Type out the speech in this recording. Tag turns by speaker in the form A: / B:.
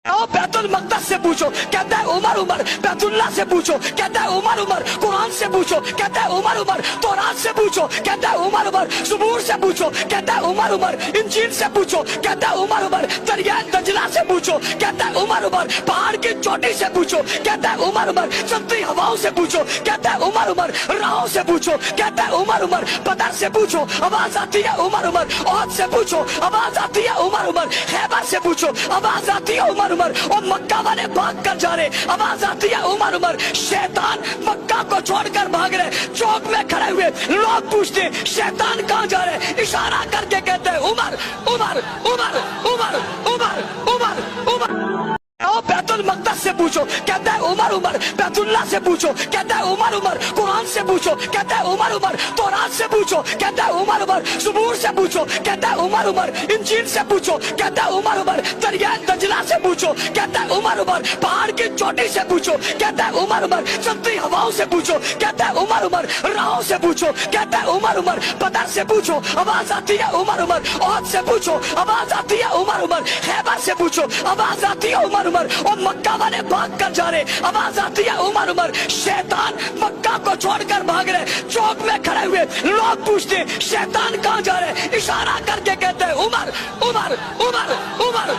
A: बैतुल मकदस से पूछो, कहता है उमर उमर बैतुल्ला से पूछो, कहता है उमर उमर कुरान से पूछो, कहता है उमर उमर तौरात से पूछो, कहता है उमर उमर ज़बूर से पूछो, कहता है उमर उमर इंजील से पूछो, कहता है उमर उमर दरिया दजला से पूछो, कहता है उमर उमर पहाड़ की चोटी से पूछो, कहता है उमर उमर चलती हवाओं से पूछो, कहता है उमर उमर राहों से पूछो, कहता है उमर उमर बदर से पूछो, आवाज आती है उमर उमर औद से पूछो, आवाज आती है उमर उमर खैबर से पूछो, आवाज आती है उमर उमर और मक्का वाले भाग कर जा रहे, आवाज आती है उमर उमर शैतान मक्का को छोड़कर भाग रहे, चौक में खड़े हुए लोग पूछते शैतान कहाँ जा रहे, इशारा करके कहते हैं उमर उमर उमर उमर उमर उमर उमर। बैतुल मकदस से पूछो, कहता है उमर उमर बैतुल्ला से पूछो, कहता है उमर उमर कुरान से पूछो, कहता है उमर उमर तौरात से पूछो, कहता है उमर उमर ज़बूर से पूछो, कहता है उमर उमर इंजील से पूछो, कहता है उमर उमर दरिया दजला से पूछो, कहता है उमर उमर पहाड़ की चोटी से पूछो, कहता है उमर उमर चलती हवाओं से पूछो, कहता है उमर उमर राहों से पूछो, कहता है उमर उमर बदर से पूछो, आवाज आती है उमर उमर औद से पूछो, आवाज आती है उमर उमर खैबर से पूछो, आवाज आती है उमर उमर और मक्का वाले भाग कर जा रहे, आवाज आती है उमर उमर शैतान मक्का को छोड़कर भाग रहे, चौक में खड़े हुए लोग पूछते शैतान कहाँ जा रहे, इशारा करके कहते हैं उमर उमर उमर उमर